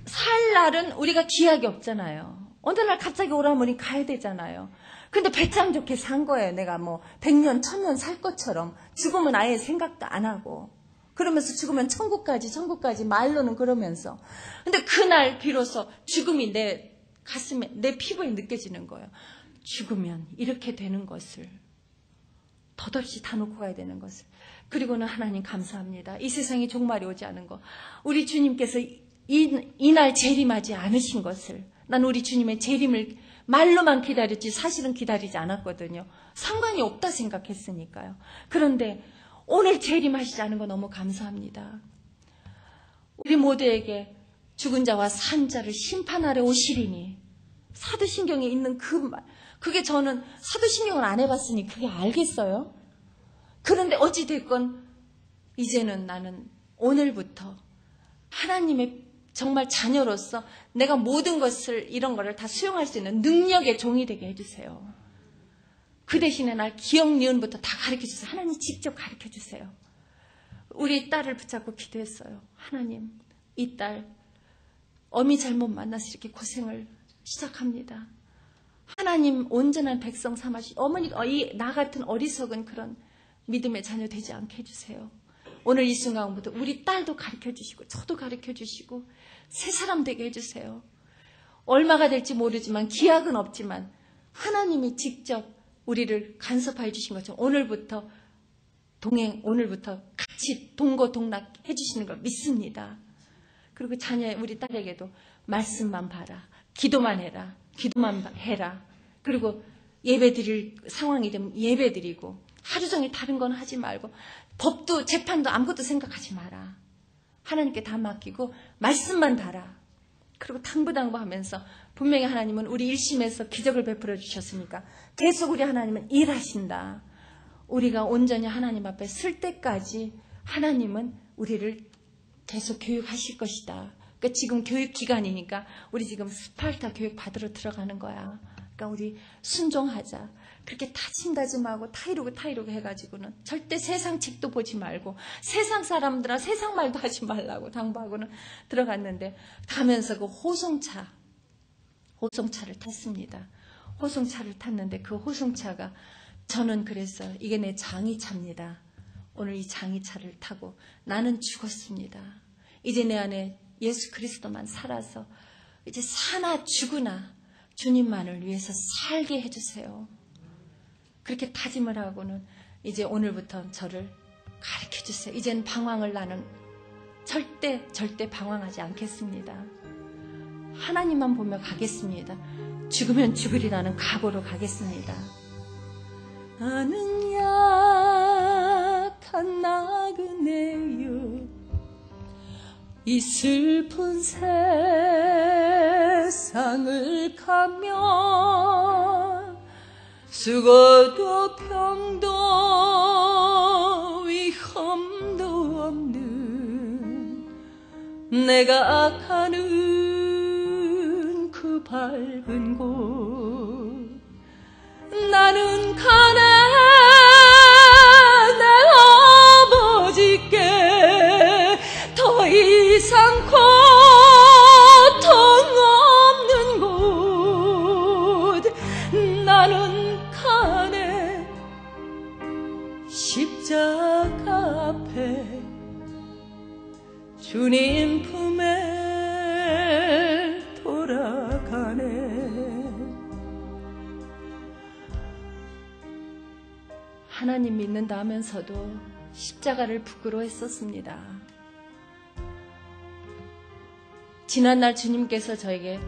살 날은 우리가 기약이 없잖아요. 어느 날 갑자기 오라버니 가야 되잖아요. 근데 배짱 좋게 산 거예요. 내가 뭐 100년, 1000년 살 것처럼. 죽으면 아예 생각도 안 하고. 그러면서 죽으면 천국까지 말로는 그러면서. 근데 그날 비로소 죽음이 내 가슴에, 내 피부에 느껴지는 거예요. 죽으면 이렇게 되는 것을. 덧없이 다 놓고 가야 되는 것을. 그리고는 하나님 감사합니다. 이 세상에 종말이 오지 않은 것. 우리 주님께서 이날 재림하지 않으신 것을. 난 우리 주님의 재림을 말로만 기다렸지 사실은 기다리지 않았거든요. 상관이 없다 생각했으니까요. 그런데 오늘 재림하시지 않은 거 너무 감사합니다. 우리 모두에게 죽은 자와 산 자를 심판하러 오시리니, 사도신경에 있는 그 말, 그게 저는 사도신경을 안 해봤으니 그게 알겠어요? 그런데 어찌됐건 이제는 나는 오늘부터 하나님의 정말 자녀로서 내가 모든 것을, 이런 거를 다 수용할 수 있는 능력의 종이 되게 해주세요. 그 대신에 날 기억, 니은부터 다 가르쳐주세요. 하나님 직접 가르쳐주세요. 우리 딸을 붙잡고 기도했어요. 하나님, 이 딸 어미 잘못 만나서 이렇게 고생을 시작합니다. 하나님 온전한 백성 삼아주시, 어머니가 나 같은 어리석은 그런 믿음의 자녀 되지 않게 해주세요. 오늘 이 순간부터 우리 딸도 가르쳐주시고 저도 가르쳐주시고 새 사람 되게 해주세요. 얼마가 될지 모르지만 기약은 없지만 하나님이 직접 우리를 간섭하여 주신 것처럼 오늘부터 같이 동거동락 해주시는 걸 믿습니다. 그리고 자녀 우리 딸에게도 말씀만 봐라, 기도만 해라, 기도만 해라. 그리고 예배 드릴 상황이 되면 예배 드리고 하루 종일 다른 건 하지 말고 법도 재판도 아무것도 생각하지 마라. 하나님께 다 맡기고 말씀만 봐라. 그리고 당부하면서 분명히 하나님은 우리 일심에서 기적을 베풀어 주셨으니까 계속 우리 하나님은 일하신다. 우리가 온전히 하나님 앞에 설 때까지 하나님은 우리를 계속 교육하실 것이다. 그러니까 지금 교육 기간이니까 우리 지금 스파르타 교육 받으러 들어가는 거야. 그러니까 우리 순종하자. 그렇게 다짐하고 타이르고 해가지고는 절대 세상 책도 보지 말고 세상 사람들아 세상 말도 하지 말라고 당부하고는 들어갔는데, 가면서 그 호송차를 탔습니다. 호송차를 탔는데 그 호송차가, 저는 그랬어요. 이게 내 장의차입니다. 오늘 이 장의차를 타고 나는 죽었습니다. 이제 내 안에 예수 그리스도만 살아서 이제 사나 죽으나 주님만을 위해서 살게 해주세요. 그렇게 다짐을 하고는 이제 오늘부터 저를 가르쳐 주세요. 이제는 방황을 나는 절대 방황하지 않겠습니다. 하나님만 보며 가겠습니다. 죽으면 죽으리라는 각오로 가겠습니다. 나는 약한 나그네요, 이 슬픈 세상을 가며 수고도 병도 위험도 없는 내가 가는 그 밝은 곳, 나는 가네 내 아버지께 더 이상 고통 없는 곳, 나는 가네 십자가 앞에 주님 품에 돌아가네. 하나님 믿는다 하면서도 십자가를 부끄러워했었습니다. 지난날 주님께서 저에게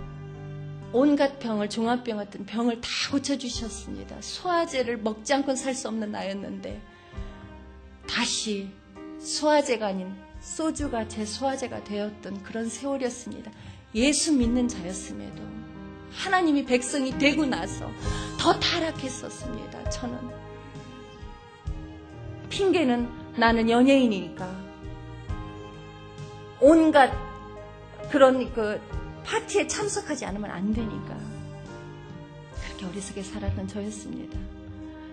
온갖 병을, 종합병 같은 병을 다 고쳐주셨습니다. 소화제를 먹지 않고는 살 수 없는 나였는데 다시 소화제가 아닌 소주가 제 소화제가 되었던 그런 세월이었습니다. 예수 믿는 자였음에도 하나님이 백성이 되고 나서 더 타락했었습니다. 저는 핑계는 나는 연예인이니까. 온갖 그런 파티에 참석하지 않으면 안 되니까. 그렇게 어리석게 살았던 저였습니다.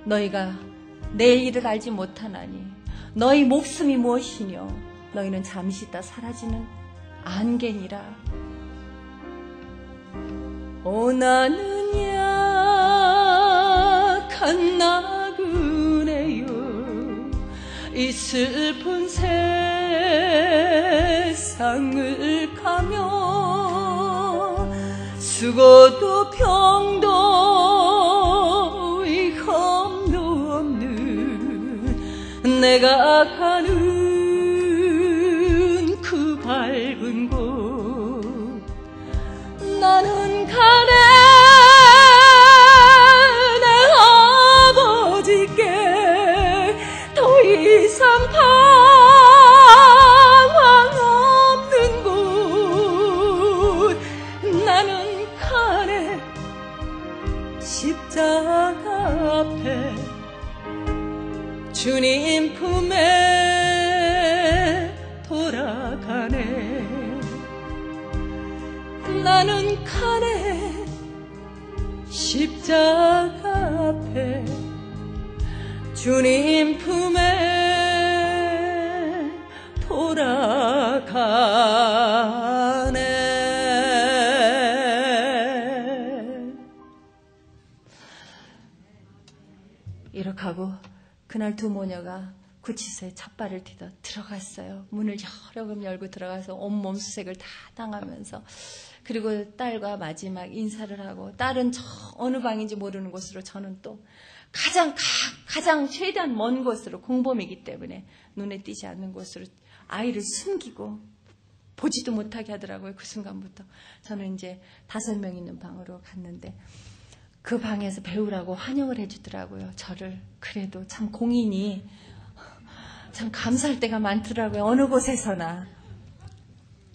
너희가 내일을 알지 못하나니 너희 목숨이 무엇이뇨? 너희는 잠시 있다 사라지는 안개니라. 나는 약한 나그네요. 이 슬픈 세상을 가며 수고도 병도 위험도 없는 내가 가는 그 밝은 곳. 나는 가네 내 아버지께 더 이상 방황 없는 곳. 나는 가네 십자가 앞에 주님 품에 돌아가네. 나는 가네 십자가 앞에 주님 품에 돌아가네. 이렇게 하고 그날 두 모녀가 구치소에 첫발을 디뎌 들어갔어요. 문을 여러 번 열고 들어가서 온몸 수색을 다 당하면서, 그리고 딸과 마지막 인사를 하고, 딸은 저 어느 방인지 모르는 곳으로, 저는 또 가장 최대한 먼 곳으로, 공범이기 때문에 눈에 띄지 않는 곳으로 아이를 숨기고 보지도 못하게 하더라고요. 그 순간부터 저는 이제 5명 있는 방으로 갔는데, 그 방에서 배우라고 환영을 해주더라고요, 저를. 그래도 참 공인이 참 감사할 때가 많더라고요, 어느 곳에서나.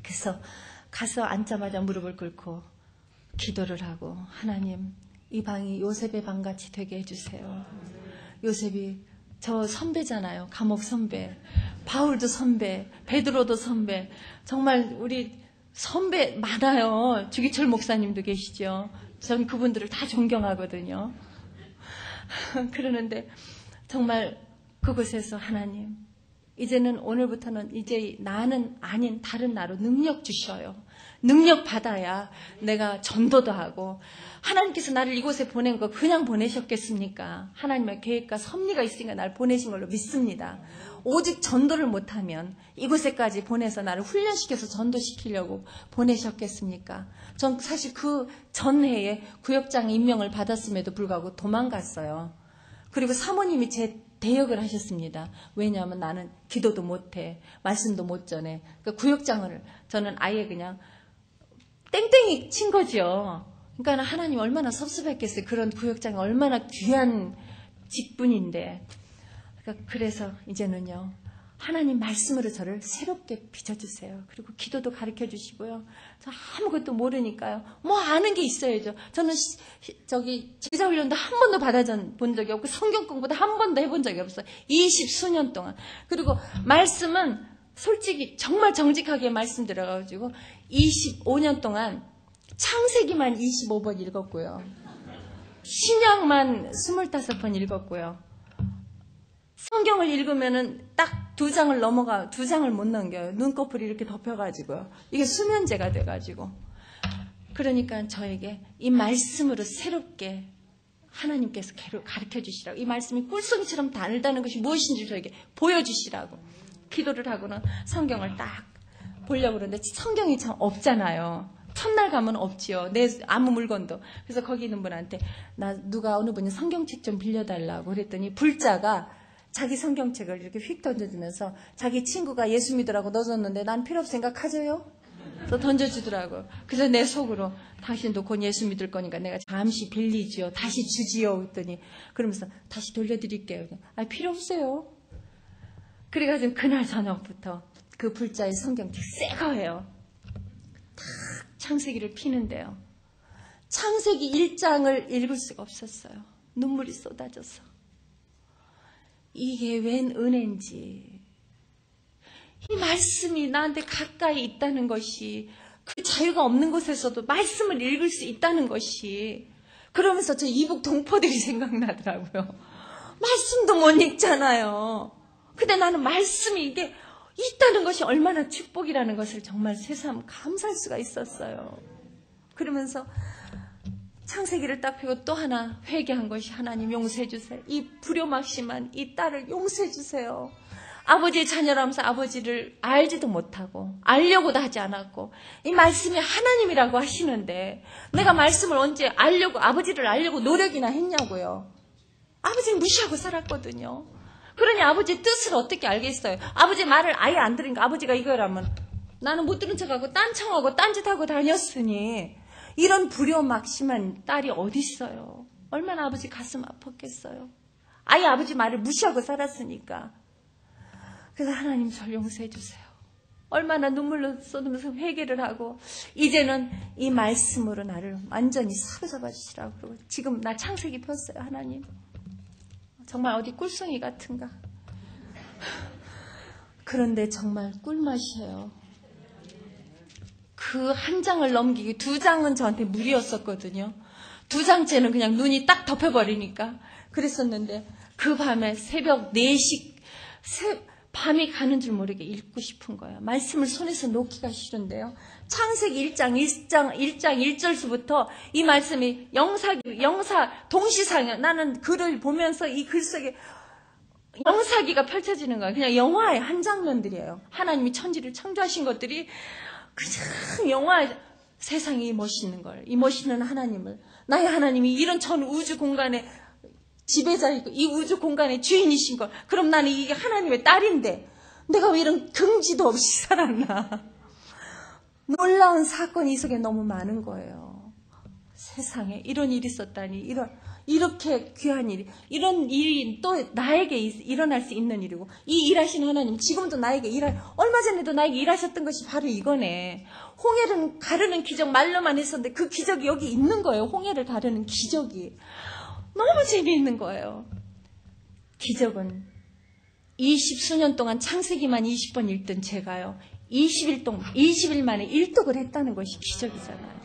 그래서 가서 앉자마자 무릎을 꿇고 기도를 하고, 하나님, 이 방이 요셉의 방같이 되게 해주세요. 요셉이 저 선배잖아요. 감옥 선배, 바울도 선배, 베드로도 선배, 정말 우리 선배 많아요. 주기철 목사님도 계시죠. 전 그분들을 다 존경하거든요. 그러는데 정말 그곳에서 하나님, 이제는 오늘부터는 이제 나는 아닌 다른 나로 능력 주셔요. 능력 받아야 내가 전도도 하고, 하나님께서 나를 이곳에 보낸 거 그냥 보내셨겠습니까? 하나님의 계획과 섭리가 있으니까 나를 보내신 걸로 믿습니다. 오직 전도를 못하면 이곳에까지 보내서 나를 훈련시켜서 전도시키려고 보내셨겠습니까? 전 사실 그 전해에 구역장 임명을 받았음에도 불구하고 도망갔어요. 그리고 사모님이 제 대역을 하셨습니다. 왜냐하면 나는 기도도 못해, 말씀도 못 전해. 그러니까 구역장을 저는 아예 그냥 땡땡이 친 거죠. 그러니까 하나님 얼마나 섭섭했겠어요. 그런 구역장이 얼마나 귀한 직분인데. 그래서 이제는요, 하나님 말씀으로 저를 새롭게 빚어주세요. 그리고 기도도 가르쳐 주시고요. 저 아무것도 모르니까요, 뭐 아는 게 있어야죠. 저는 지도자훈련도 한 번도 받아본 적이 없고, 성경 공부도 한 번도 해본 적이 없어요. 20수년 동안. 그리고 말씀은 솔직히 정말 정직하게 말씀드려가지고 25년 동안 창세기만 25번 읽었고요, 신약만 25번 읽었고요, 성경을 읽으면은 딱 2장을 못 넘겨요. 눈꺼풀이 이렇게 덮여가지고요. 이게 수면제가 돼가지고. 그러니까 저에게 이 말씀으로 새롭게 하나님께서 가르쳐 주시라고, 이 말씀이 꿀송이처럼 달다는 것이 무엇인지 저에게 보여주시라고 기도를 하고는 성경을 딱 보려고 그러는데, 성경이 참 없잖아요. 첫날 가면 없지요. 내 아무 물건도. 그래서 거기 있는 분한테 누가 어느 분이 성경책 좀 빌려달라고 그랬더니, 불자가 자기 성경책을 이렇게 휙 던져주면서 자기 친구가 예수 믿으라고 넣어줬는데 난 필요 없으니까 가져요? 또 던져주더라고. 그래서 내 속으로, 당신도 곧 예수 믿을 거니까 내가 잠시 빌리지요, 다시 주지요 그랬더니, 그러면서 다시 돌려드릴게요. 필요 없어요. 그래가지고 그날 저녁부터 그 불자의 성경책 새 거예요. 탁 창세기를 피는데요, 창세기 1장을 읽을 수가 없었어요. 눈물이 쏟아져서. 이게 웬 은혜인지, 이 말씀이 나한테 가까이 있다는 것이, 그 자유가 없는 곳에서도 말씀을 읽을 수 있다는 것이, 그러면서 저 이북 동포들이 생각나더라고요. 말씀도 못 읽잖아요. 근데 나는 말씀이 이게 있다는 것이 얼마나 축복이라는 것을 정말 새삼 감사할 수가 있었어요. 그러면서 창세기를 딱 펴고 또 하나 회개한 것이, 하나님 용서해 주세요. 이 불효막심한 이 딸을 용서해 주세요. 아버지의 자녀라면서 아버지를 알지도 못하고 알려고도 하지 않았고, 이 말씀이 하나님이라고 하시는데 내가 말씀을 언제 알려고, 아버지를 알려고 노력이나 했냐고요. 아버지를 무시하고 살았거든요. 그러니 아버지의 뜻을 어떻게 알겠어요. 아버지 말을 아예 안 들으니까, 아버지가 이거라면 나는 못 들은 척하고 딴청하고 딴짓하고 다녔으니, 이런 불효막심한 딸이 어디 있어요. 얼마나 아버지 가슴 아팠겠어요. 아예 아버지 말을 무시하고 살았으니까. 그래서 하나님 저를 용서해 주세요. 얼마나 눈물로 쏟으면서 회개를 하고, 이제는 이 말씀으로 나를 완전히 사로잡아 주시라고. 그러고 지금 나 창세기 폈어요. 하나님 정말 어디 꿀송이 같은가. 그런데 정말 꿀맛이에요. 그 한 장을 넘기기, 2장은 저한테 무리였었거든요. 2장째는 그냥 눈이 딱 덮여버리니까 그랬었는데, 그 밤에 새벽 4시, 밤이 가는 줄 모르게 읽고 싶은 거예요. 말씀을 손에서 놓기가 싫은데요. 창세기 1장 1절서부터 이 말씀이 영사 동시상이야. 나는 글을 보면서 이 글 속에 영사기가 펼쳐지는 거예요. 그냥 영화의 한 장면들이에요. 하나님이 천지를 창조하신 것들이 그냥 영화, 세상이 멋있는 걸, 이 멋있는 하나님을, 나의 하나님이 이런 전 우주 공간에 지배자이고 이 우주 공간의 주인이신 걸, 그럼 나는 이게 하나님의 딸인데 내가 왜 이런 긍지도 없이 살았나. 놀라운 사건이 이 속에 너무 많은 거예요. 세상에 이런 일이 있었다니, 이렇게 귀한 일이, 이런 일이 또 나에게 일어날 수 있는 일이고, 이 일하시는 하나님 지금도 나에게 얼마 전에도 나에게 일하셨던 것이 바로 이거네. 홍해를 가르는 기적 말로만 했었는데 그 기적이 여기 있는 거예요. 홍해를 가르는 기적이 너무 재미있는 거예요. 기적은 20수년 동안 창세기만 20번 읽던 제가요, 20일 만에 일독을 했다는 것이 기적이잖아요.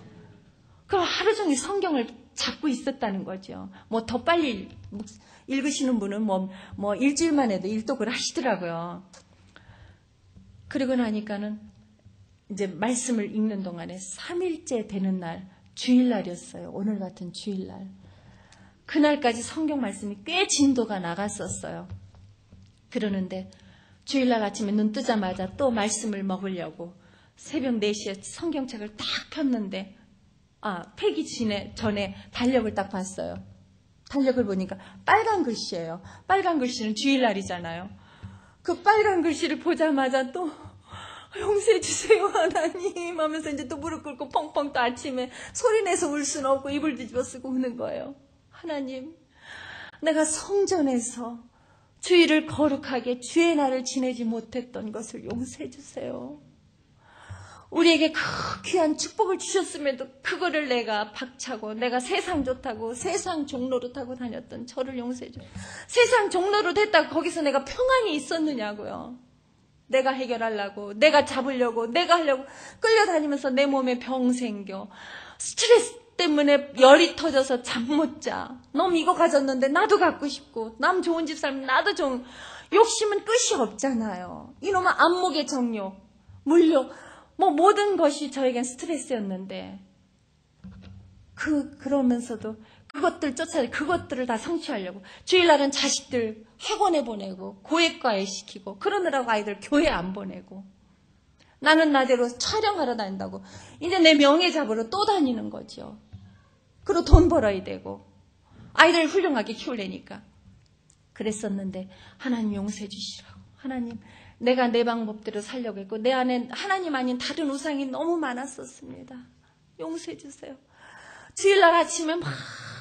그럼 하루 종일 성경을 잡고 있었다는 거죠. 뭐 더 빨리 읽으시는 분은 뭐 일주일 만에도 일독을 하시더라고요. 그러고 나니까는 이제 말씀을 읽는 동안에 3일째 되는 날, 주일날이었어요. 오늘 같은 주일날. 그날까지 성경 말씀이 꽤 진도가 나갔었어요. 그러는데 주일날 아침에 눈 뜨자마자 또 말씀을 먹으려고 새벽 4시에 성경책을 딱 폈는데, 폐기 전에 달력을 딱 봤어요. 달력을 보니까 빨간 글씨예요. 빨간 글씨는 주일날이잖아요. 그 빨간 글씨를 보자마자 또 용서해 주세요 하나님 하면서 이제 또 무릎 꿇고 펑펑 또 아침에 소리내서 울 수는 없고 이불 뒤집어 쓰고 우는 거예요. 하나님, 내가 성전에서 주일을 거룩하게 주의 날을 지내지 못했던 것을 용서해 주세요. 우리에게 그 귀한 축복을 주셨음에도 그거를 내가 박차고, 내가 세상 좋다고 세상 종로로 타고 다녔던 저를 용서해 주세요. 세상 종로로 됐다고 거기서 내가 평안이 있었느냐고요. 내가 해결하려고, 내가 잡으려고, 내가 하려고 끌려다니면서 내 몸에 병 생겨, 스트레스 때문에 열이 터져서 잠 못 자. 놈 이거 가졌는데 나도 갖고 싶고, 남 좋은 집 살면 나도 좋은, 욕심은 끝이 없잖아요. 이놈은 안목의 정욕, 물욕, 모든 것이 저에겐 스트레스였는데, 그러면서도 그것들 그것들을 다 성취하려고 주일날은 자식들 학원에 보내고 고액과외 시키고, 그러느라고 아이들 교회 안 보내고, 나는 나대로 촬영하러 다닌다고 이제 내 명예 잡으러 또 다니는 거죠. 그리고 돈 벌어야 되고 아이들 훌륭하게 키우려니까. 그랬었는데 하나님 용서해 주시라고. 하나님, 내가 내 방법대로 살려고 했고 내 안에 하나님 아닌 다른 우상이 너무 많았었습니다. 용서해 주세요. 주일날 아침에 막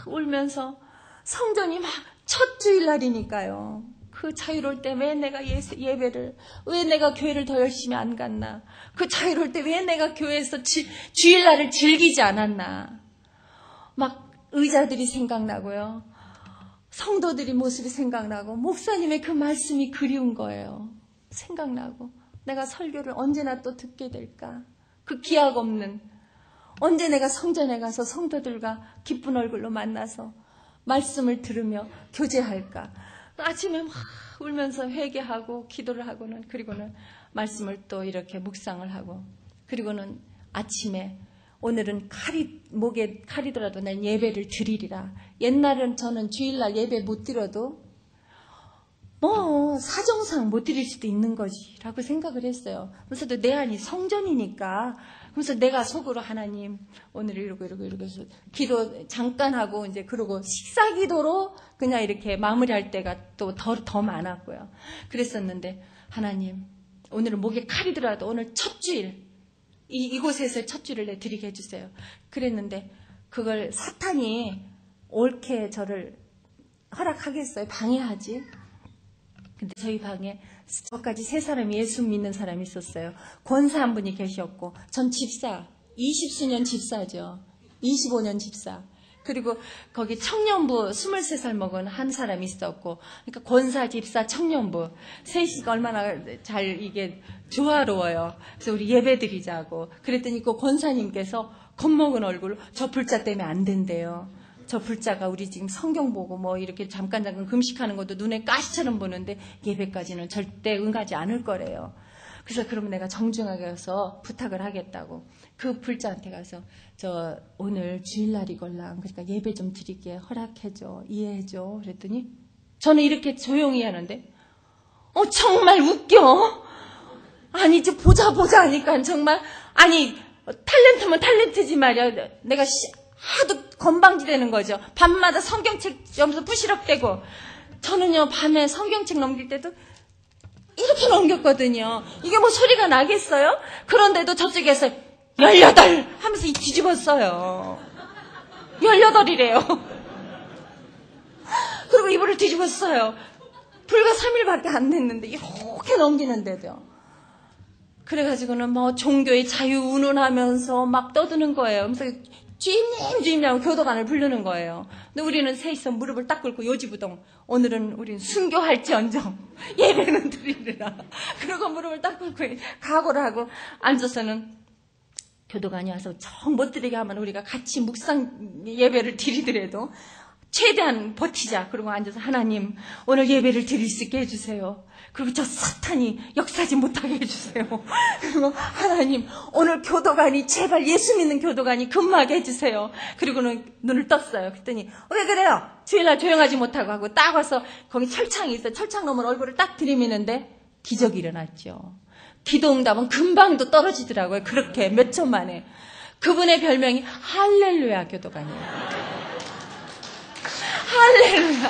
울면서, 성전이 막 첫 주일날이니까요. 그 자유로울 때 왜 내가 예배를, 왜 내가 교회를 더 열심히 안 갔나, 그 자유로울 때 왜 내가 교회에서 주일날을 즐기지 않았나. 막 의자들이 생각나고요, 성도들이 모습이 생각나고, 목사님의 그 말씀이 그리운 거예요. 생각나고, 내가 설교를 언제나 또 듣게 될까? 그 기약 없는, 언제 내가 성전에 가서 성도들과 기쁜 얼굴로 만나서 말씀을 들으며 교제할까? 아침에 막 울면서 회개하고 기도를 하고는, 그리고는 말씀을 또 이렇게 묵상을 하고, 그리고는 아침에 오늘은 목에 칼이더라도 난 예배를 드리리라. 옛날은 저는 주일날 예배 못 드려도 사정상 못 드릴 수도 있는 거지라고 생각을 했어요. 그래서 내 안이 성전이니까. 그래서 내가 속으로 하나님 오늘 이러고 해서 기도 잠깐 하고 이제 그러고 식사 기도로 그냥 이렇게 마무리할 때가 또 더 많았고요. 그랬었는데 하나님 오늘은 목에 칼이더라도 오늘 첫 주일 이곳에서 첫 주일을 드리게 해주세요. 그랬는데 그걸 사탄이 옳게 저를 허락하겠어요? 방해하지? 근데 저희 방에 저까지 3사람이 예수 믿는 사람이 있었어요. 권사 한 분이 계셨고, 전 집사, 20수년 집사죠. 25년 집사. 그리고 거기 청년부 23살 먹은 한 사람이 있었고, 그러니까 권사, 집사, 청년부. 셋이가 얼마나 잘 이게 조화로워요. 그래서 우리 예배 드리자고. 그랬더니 그 권사님께서 겁먹은 얼굴로 저 불자 때문에 안 된대요. 저 불자가 우리 지금 성경 보고 뭐 이렇게 잠깐 금식하는 것도 눈에 가시처럼 보는데 예배까지는 절대 응하지 않을 거래요. 그래서 그러면 내가 정중하게 가서 부탁을 하겠다고. 그 불자한테 가서 저 오늘 주일날이걸랑 그러니까 예배 좀 드릴게 허락해줘 이해해줘 그랬더니 저는 이렇게 조용히 하는데 정말 웃겨. 아니 이제 보자 하니까 정말 아니 탤런트면 탤런트지 말이야. 내가 하도 건방지되는 거죠. 밤마다 성경책 점수 부시럭대고 저는요 밤에 성경책 넘길 때도 이렇게 넘겼거든요. 이게 뭐 소리가 나겠어요? 그런데도 저쪽에서 18 하면서 뒤집었어요. 18이래요. 그리고 이불을 뒤집었어요. 불과 3일밖에 안 됐는데 이렇게 넘기는데도. 그래가지고는 뭐 종교의 자유 운운하면서 막 떠드는 거예요. 그래서 주임님하고 교도관을 부르는 거예요. 근데 우리는 셋이서 무릎을 딱 꿇고 요지부동 오늘은 우린 순교할지언정 예배는 드리리라. 그러고 무릎을 딱 꿇고 각오를 하고 앉아서는 교도관이 와서 정 못 드리게 하면 우리가 같이 묵상 예배를 드리더라도 최대한 버티자. 그러고 앉아서 하나님 오늘 예배를 드릴 수 있게 해주세요. 그리고 저 사탄이 역사하지 못하게 해주세요. 그리고 하나님 오늘 교도관이 제발 예수 믿는 교도관이 근무하게 해주세요. 그리고는 눈을 떴어요. 그랬더니 왜 그래요? 주일날 조용하지 못하고 하고 딱 와서 거기 철창이 있어요. 철창 너머로 얼굴을 딱 들이미는데 기적이 일어났죠. 기도응답은 금방도 떨어지더라고요. 그렇게 몇 초 만에. 그분의 별명이 할렐루야 교도관이에요. 할렐루야.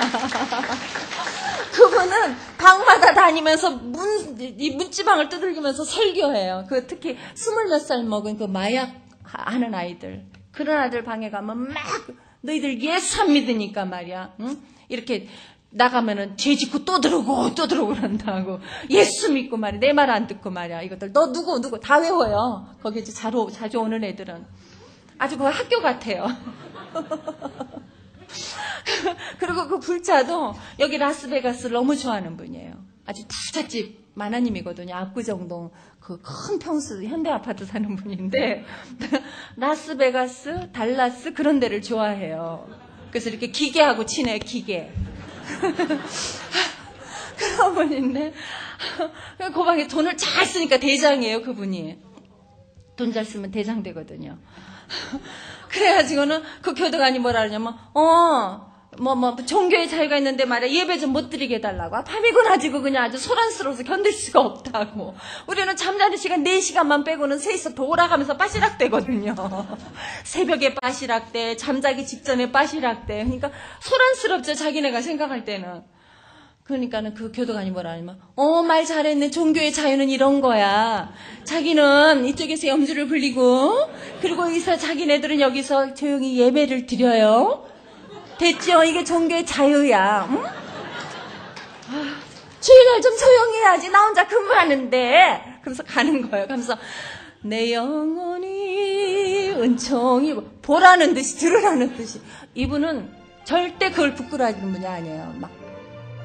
그분은 방마다 다니면서 문지방을 두들기면서 설교해요. 그 특히 20몇 살 먹은 그 마약 하는 아이들. 그런 아들 방에 가면 막 너희들 예수 안 믿으니까 말이야. 응? 이렇게 나가면은 죄 짓고 또 들어오고 그런다고. 예수 믿고 말이야. 내 말 안 듣고 말이야. 이것들 너 누구 다 외워요. 거기 자주 오는 애들은. 아주 그 학교 같아요. 그리고 그 불자도 여기 라스베가스를 너무 좋아하는 분이에요. 아주 부잣집 만화님이거든요. 압구정동 그 큰 평수 현대 아파트 사는 분인데 라스베가스, 달라스 그런 데를 좋아해요. 그래서 이렇게 기계하고 친해요. 기계. 그런 분인데 그 방에 돈을 잘 쓰니까 대장이에요. 그분이. 돈 잘 쓰면 대장 되거든요. 그래가지고는 그 교도관이 뭐라 그러냐면 종교의 자유가 있는데 말이야 예배 좀 못 드리게 해달라고. 밤이고 낮이고 그냥 아주 소란스러워서 견딜 수가 없다고. 우리는 잠자는 시간 4시간만 빼고는 셋이서 돌아가면서 빠시락대거든요. 새벽에 빠시락대, 잠자기 직전에 빠시락대. 그러니까 소란스럽죠 자기네가 생각할 때는. 그러니까는 그 교도관이 뭐라 하냐면 말 잘했네. 종교의 자유는 이런 거야. 자기는 이쪽에서 염주를 불리고 그리고 여기서 자기네들은 여기서 조용히 예배를 드려요. 됐죠? 이게 종교의 자유야. 응? 주일날 좀 조용히 해야지. 나 혼자 근무하는데. 그러면서 가는 거예요. 그러면서 내 영혼이 은총이 보라는 듯이 들으라는 듯이. 이분은 절대 그걸 부끄러워하는 분이 아니에요. 막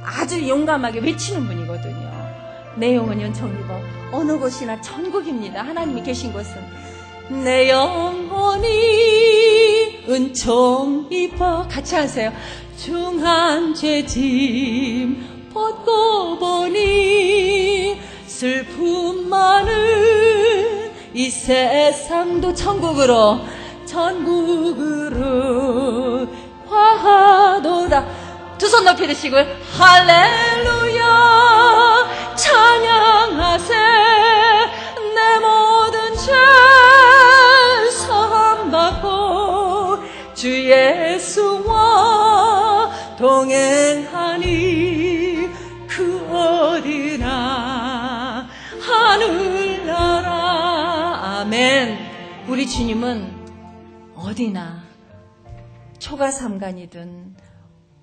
아주 용감하게 외치는 분이거든요. 내 영혼이 은총 입어 어느 곳이나 천국입니다. 하나님이 계신 곳은. 내 영혼이 은총 입어 같이 하세요. 중한 죄짐 벗고 보니 슬픔 많은 이 세상도 천국으로 화하도다. 두 손 높이 드시고 할렐루야 찬양하세. 내 모든 죄 사함받고 주 예수와 동행하니 그 어디나 하늘나라. 아멘. 우리 주님은 어디나 초가삼간이든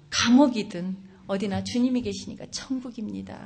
감옥이든 어디나 주님이 계시니까 천국입니다.